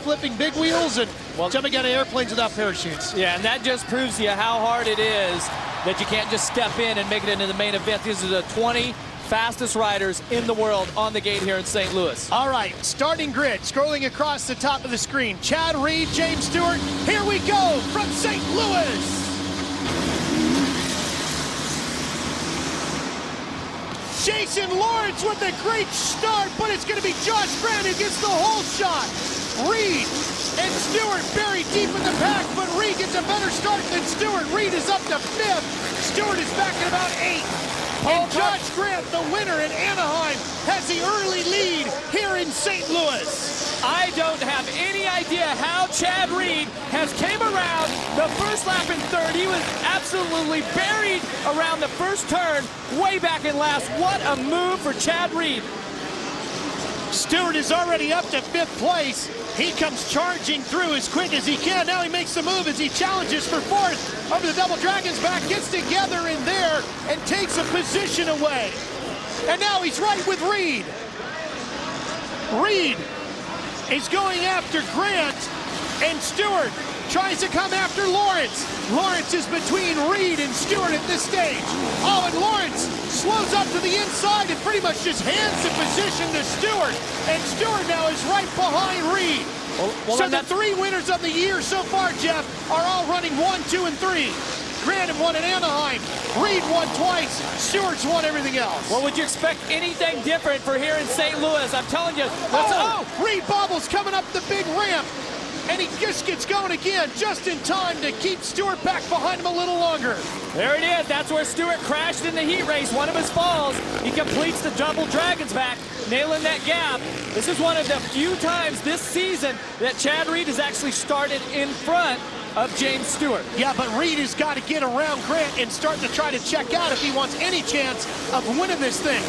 flipping big wheels and jumping out of airplanes without parachutes. Yeah, and that just proves to you how hard it is that you can't just step in and make it into the main event. These are the 20 fastest riders in the world on the gate here in St. Louis. All right, starting grid, scrolling across the top of the screen. Chad Reed, James Stewart, here we go from St. Louis. Jason Lawrence with a great start, but it's going to be Josh Grant who gets the whole shot. Reed and Stewart buried deep in the pack, but Reed gets a better start than Stewart. Reed is up to 5th. Stewart is back at about 8th. And Josh Grant, the winner in Anaheim, has the early lead here in St. Louis. I don't have any idea how Chad Reed has came around the first lap in 3rd. He was absolutely buried around the first turn, way back in last. What a move for Chad Reed. Stewart is already up to 5th place. He comes charging through as quick as he can. Now he makes the move as he challenges for 4th over the Double Dragon's back, gets together in there and takes a position away. And now he's right with Reed. Reed is going after Grant, and Stewart tries to come after Lawrence. Lawrence is between Reed and Stewart at this stage. Oh, and Lawrence slows up to the inside and pretty much just hands the position to Stewart. And Stewart now is right behind Reed. So the 3 winners of the year so far, Jeff, are all running 1, 2, and 3. Grant won in Anaheim. Reed won twice. Stewart's won everything else. Well, would you expect anything different for here in St. Louis? I'm telling you. Reed bobbles coming up the big ramp. And he just gets going again, just in time to keep Stewart back behind him a little longer. There it is. That's where Stewart crashed in the heat race. One of his falls. He completes the Double Dragon's back, nailing that gap. This is one of the few times this season that Chad Reed has actually started in front of James Stewart. Yeah, but Reed has got to get around Grant and start to try to check out if he wants any chance of winning this thing.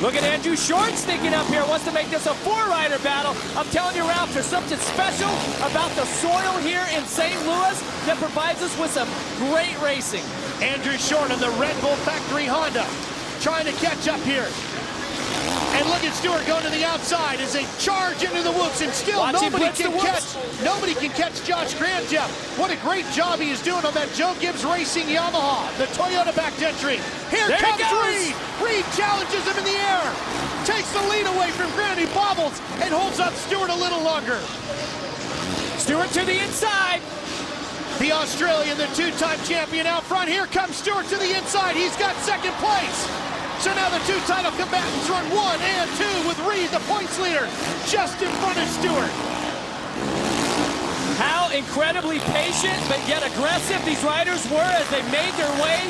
Look at Andrew Short sneaking up here, wants to make this a 4-rider battle. I'm telling you, Ralph, there's something special about the soil here in St. Louis that provides us with some great racing. Andrew Short on the Red Bull Factory Honda trying to catch up here. And look at Stewart going to the outside as they charge into the whoops, and still nobody can catch Josh Grant, Jeff. What a great job he is doing on that Joe Gibbs Racing Yamaha, the Toyota backed entry. Here comes Reed. Reed challenges him in the air, takes the lead away from Grant. He bobbles and holds up Stewart a little longer. Stewart to the inside. The Australian, the 2-time champion out front. Here comes Stewart to the inside. He's got 2nd place. So now the 2 title combatants run 1 and 2 with Reed, the points leader, just in front of Stewart. How incredibly patient but yet aggressive these riders were as they made their way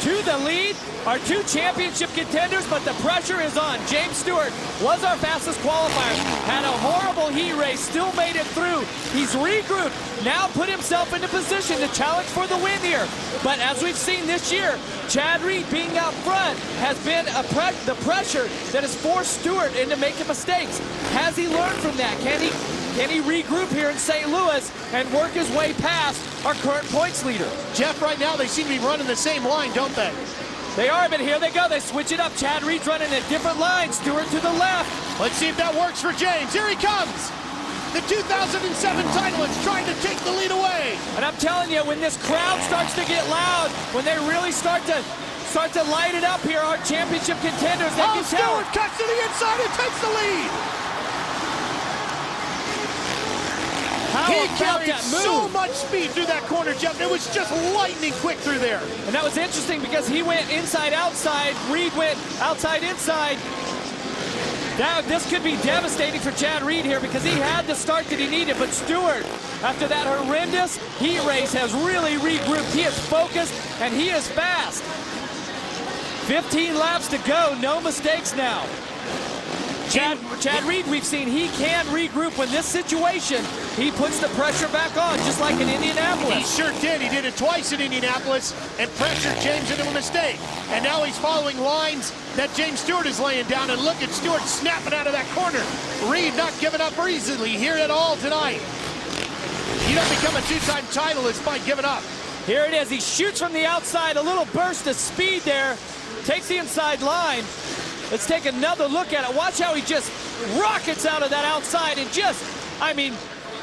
to the lead. Our 2 championship contenders, but the pressure is on. James Stewart was our fastest qualifier, had a horrible heat race, still made it through. He's regrouped, now put himself into position to challenge for the win here. But as we've seen this year, Chad Reed being out front has been the pressure that has forced Stewart into making mistakes. Has he learned from that? Can he regroup here in St. Louis and work his way past our current points leader? Jeff, right now they seem to be running the same line, don't they? They are, but here they go. They switch it up. Chad Reed's running a different line. Stewart to the left. Let's see if that works for James. Here he comes. The 2007 titleist trying to take the lead away. And I'm telling you, when this crowd starts to get loud, when they really start to light it up here, our championship contenders, they can tell. Stewart cuts to the inside and takes the lead. He carried so much speed through that corner, Jeff. It was just lightning quick through there. And that was interesting because he went inside-outside. Reed went outside-inside. Now, this could be devastating for Chad Reed here because he had the start that he needed. But Stewart, after that horrendous heat race, has really regrouped. He is focused, and he is fast. 15 laps to go. No mistakes now. Chad Reed, we've seen he can regroup when this situation, he puts the pressure back on, just like in Indianapolis. He sure did. He did it twice in Indianapolis and pressured James into a mistake. And now he's following lines that James Stewart is laying down. And look at Stewart snapping out of that corner. Reed not giving up easily here at all tonight. You don't become a 2-time titleist by giving up. Here it is. He shoots from the outside, a little burst of speed there. Takes the inside line. Let's take another look at it. Watch how he just rockets out of that outside and just, I mean,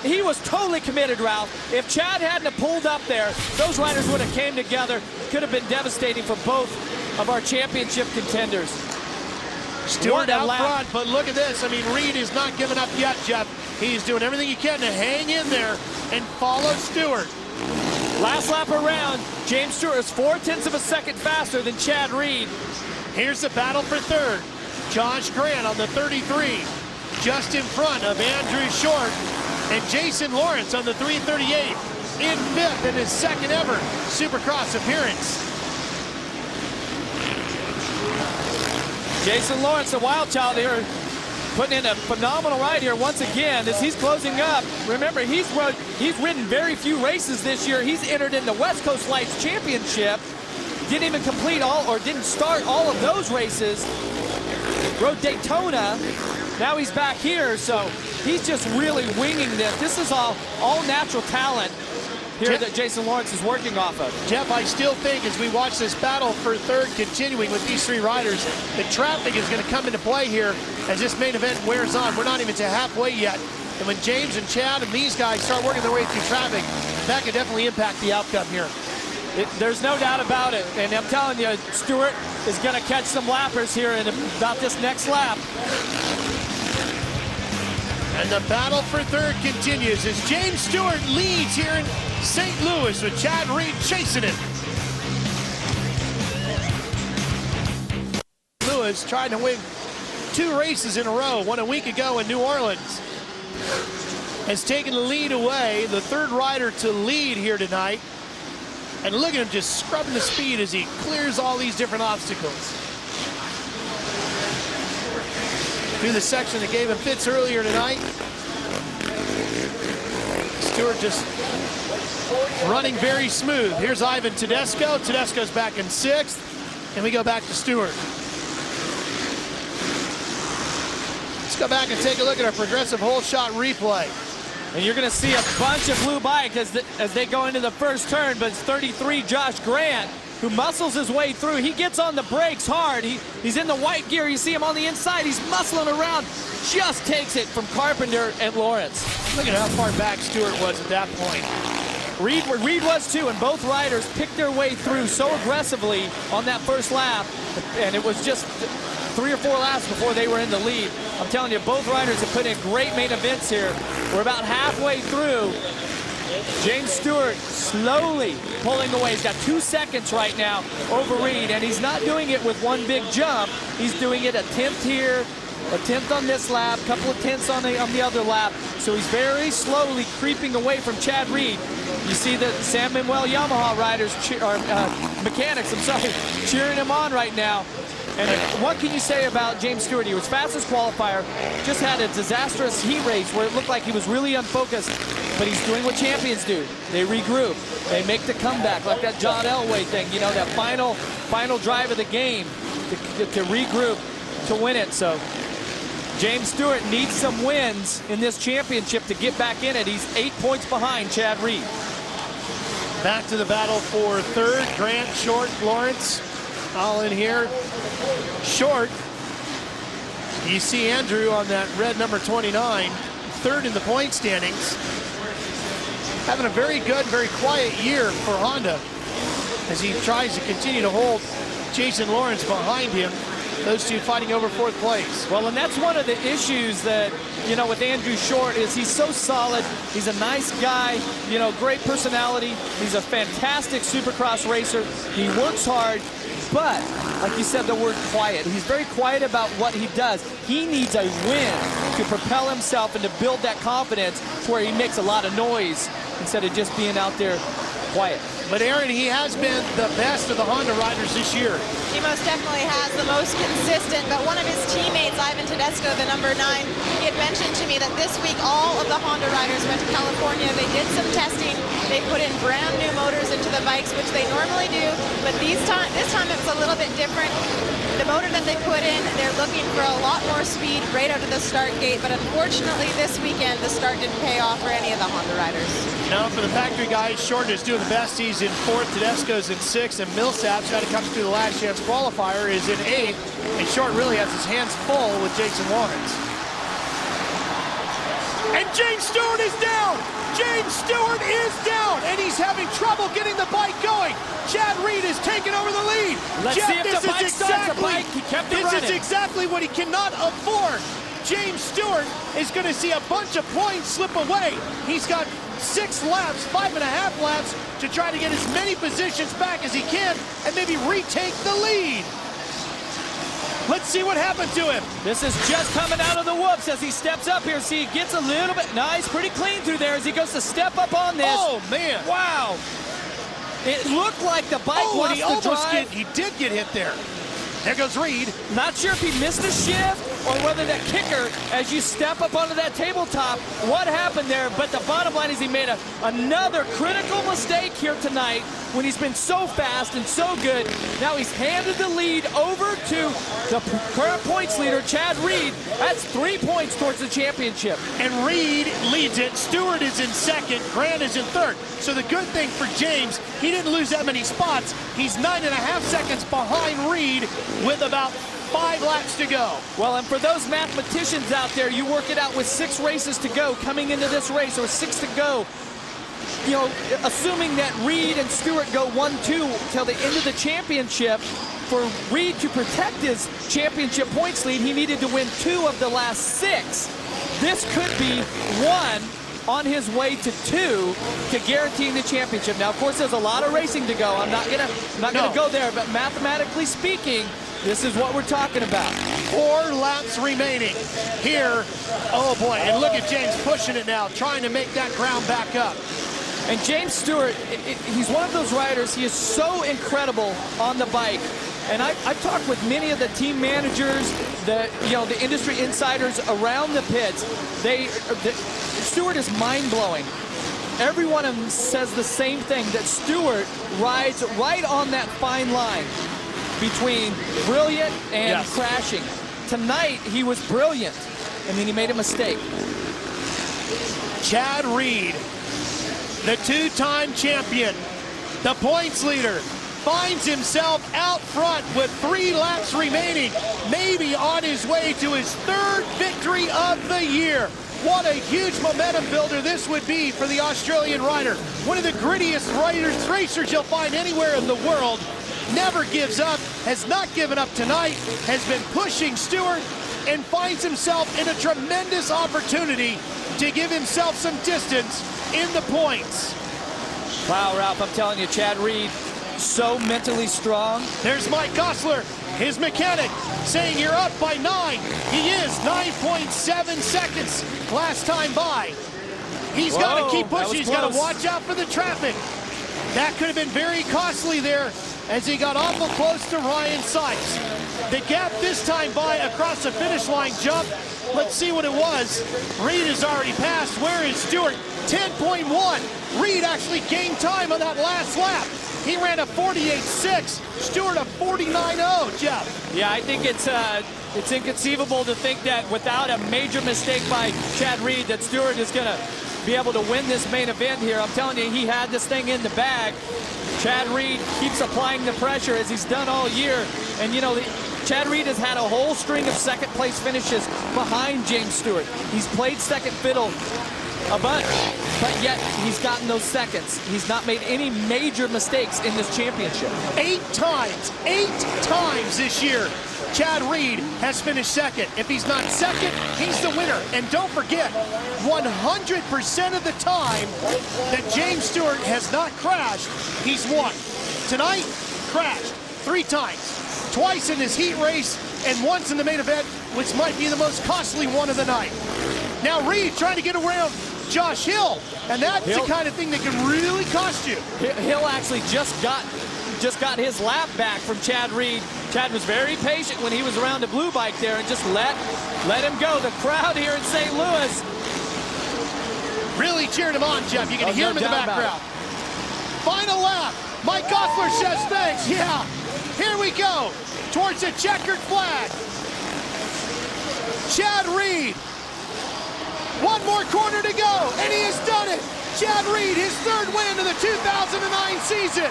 he was totally committed, Ralph. If Chad hadn't have pulled up there, those riders would have came together. Could have been devastating for both of our championship contenders. Stewart out front, but look at this. I mean, Reed is not giving up yet, Jeff. He's doing everything he can to hang in there and follow Stewart. Last lap around, James Stewart is 0.4 of a second faster than Chad Reed. Here's the battle for third. Josh Grant on the 33, just in front of Andrew Short, and Jason Lawrence on the 338, in fifth in his second ever Supercross appearance. Jason Lawrence, the wild child here, putting in a phenomenal ride here once again as he's closing up. Remember, he's ridden very few races this year. He's entered in the West Coast Lights Championship. Didn't even complete all, or didn't start all of those races. Rode Daytona. Now he's back here, so he's just really winging this. This is all natural talent here that Jason Lawrence is working off of. Jeff, I still think as we watch this battle for third continuing with these three riders, the traffic is going to come into play here as this main event wears on. We're not even to halfway yet. And when James and Chad and these guys start working their way through traffic, that could definitely impact the outcome here. There's no doubt about it. And I'm telling you, Stewart is going to catch some lappers here in about this next lap. And the battle for third continues as James Stewart leads here in St. Louis with Chad Reed chasing him. Lewis trying to win 2 races in a row, one a week ago in New Orleans. Has taken the lead away, the third rider to lead here tonight. And look at him just scrubbing the speed as he clears all these different obstacles. Through the section that gave him fits earlier tonight. Stewart just running very smooth. Here's Ivan Tedesco. Tedesco's back in 6th. And we go back to Stewart. Let's go back and take a look at our progressive hole shot replay. And you're going to see a bunch of blue bike as they go into the first turn, but it's 33 Josh Grant who muscles his way through. He gets on the brakes hard. He's in the white gear. You see him on the inside. He's muscling around. Just takes it from Carpenter and Lawrence. Look at how far back Stewart was at that point. Reed was too, and both riders picked their way through so aggressively on that first lap, and it was just 3 or 4 laps before they were in the lead. I'm telling you, both riders have put in great main events here. We're about halfway through. James Stewart slowly pulling away. He's got 2 seconds right now over Reed, and he's not doing it with one big jump. He's doing it a 10th here, a 10th on this lap, a couple of 10ths on the other lap. So he's very slowly creeping away from Chad Reed. You see the San Manuel Yamaha riders, mechanics, I'm sorry, cheering him on right now. And what can you say about James Stewart? He was fastest qualifier, just had a disastrous heat race where it looked like he was really unfocused, but he's doing what champions do. They regroup, they make the comeback, like that John Elway thing, you know, that final drive of the game to regroup, to win it. So James Stewart needs some wins in this championship to get back in it. He's 8 points behind Chad Reed. Back to the battle for third. Grant, Short, Lawrence, all in here. Short, you see Andrew on that red number 29, third in the point standings. Having a very good, very quiet year for Honda as he tries to continue to hold Jason Lawrence behind him. Those two fighting over 4th place. Well, and that's one of the issues that, you know, with Andrew Short is he's so solid. He's a nice guy, you know, great personality. He's a fantastic Supercross racer. He works hard, but like you said, the word quiet. He's very quiet about what he does. He needs a win to propel himself and to build that confidence to where he makes a lot of noise instead of just being out there quiet. But Aaron, he has been the best of the Honda riders this year. He most definitely has, the most consistent, but one of his teammates, Ivan Tedesco, the number 9, he had mentioned to me that this week all of the Honda riders went to California. They did some testing. They put in brand new motors into the bikes, which they normally do, but this time it was a little bit different. The motor that they put in, they're looking for a lot more speed right out of the start gate, but unfortunately this weekend the start didn't pay off for any of the Honda riders. Now for the factory guys, Short is doing the best. He's in 4th, Tedesco's in 6th, and Millsap's got to come through the last chance qualifier, is in 8th, and Short really has his hands full with Jason Lawrence. And James Stewart is down! Stewart is down, and he's having trouble getting the bike going. Chad Reed has taken over the lead. Let's see if the bike starts. The bike, he kept it running. This is exactly what he cannot afford. James Stewart is going to see a bunch of points slip away. He's got 6 laps, 5.5 laps to try to get as many positions back as he can and maybe retake the lead. Let's see what happened to him. This is just coming out of the whoops as he steps up here. See, he gets a little bit nice, pretty clean through there as he goes to step up on this. Oh, man. Wow. It looked like the bike lost the drive. He did get hit there. There goes Reed. Not sure if he missed a shift or whether that kicker, as you step up onto that tabletop, what happened there. But the bottom line is he made another critical mistake here tonight when he's been so fast and so good. Now he's handed the lead over to the current points leader, Chad Reed. That's 3 points towards the championship. And Reed leads it. Stewart is in second. Grant is in third. So the good thing for James, he didn't lose that many spots. He's 9.5 seconds behind Reed with about 5 laps to go. Well, and for those mathematicians out there, you work it out with 6 races to go coming into this race, or 6 to go. You know, assuming that Reed and Stewart go 1-2 till the end of the championship, for Reed to protect his championship points lead, he needed to win 2 of the last 6. This could be 1 on his way to 2 to guaranteeing the championship. Now, of course, there's a lot of racing to go. I'm not gonna go there, but mathematically speaking, this is what we're talking about. 4 laps remaining here. Oh boy, and look at James pushing it now, trying to make that ground back up. And James Stewart, he's one of those riders, he is so incredible on the bike. And I've talked with many of the team managers, the industry insiders around the pits. Stewart is mind-blowing. Every one of them says the same thing, that Stewart rides right on that fine line between brilliant and crashing. Tonight, he was brilliant, and then he made a mistake. Chad Reed, the 2-time champion, the points leader, finds himself out front with 3 laps remaining, maybe on his way to his 3rd victory of the year. What a huge momentum builder this would be for the Australian rider. One of the grittiest racers you'll find anywhere in the world. Never gives up, has not given up tonight, has been pushing Stewart, and finds himself in a tremendous opportunity to give himself some distance in the points. Wow, Ralph, I'm telling you, Chad Reed, so mentally strong. There's Mike Gosler, his mechanic, saying you're up by 9. He is 9.7 seconds last time by. He's got to keep pushing. He's got to watch out for the traffic. That could have been very costly there as he got awful close to Ryan Sykes. The gap this time by across the finish line jump. Let's see what it was. Reed has already passed. Where is Stewart? 10.1. Reed actually gained time on that last lap. He ran a 48.6. Stewart a 49.0, Jeff. Yeah, I think it's inconceivable to think that without a major mistake by Chad Reed that Stewart is going to be able to win this main event here. I'm telling you, he had this thing in the bag. Chad Reed keeps applying the pressure as he's done all year. And, you know, Chad Reed has had a whole string of second-place finishes behind James Stewart. He's played second fiddle a bunch, but yet he's gotten those seconds. He's not made any major mistakes in this championship. 8 times this year, Chad Reed has finished second. If he's not second, he's the winner. And don't forget, 100% of the time that James Stewart has not crashed, he's won. Tonight, crashed 3 times. Twice in his heat race and once in the main event, which might be the most costly one of the night. Now Reed trying to get around Josh Hill, and that's the kind of thing that can really cost you. Hill actually just got his lap back from Chad Reed. Chad was very patient when he was around the blue bike there and just let him go. The crowd here in St. Louis really cheered him on, Jeff. You can hear him in the background. Final lap. Mike Gosler says thanks. Yeah, here we go towards the checkered flag. Chad Reed. 1 more corner to go, and he has done it. Chad Reed, his 3rd win of the 2009 season.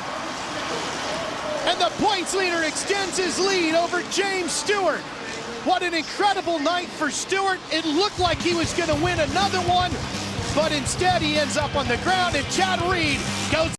And the points leader extends his lead over James Stewart. What an incredible night for Stewart. It looked like he was going to win another one, but instead he ends up on the ground, and Chad Reed goes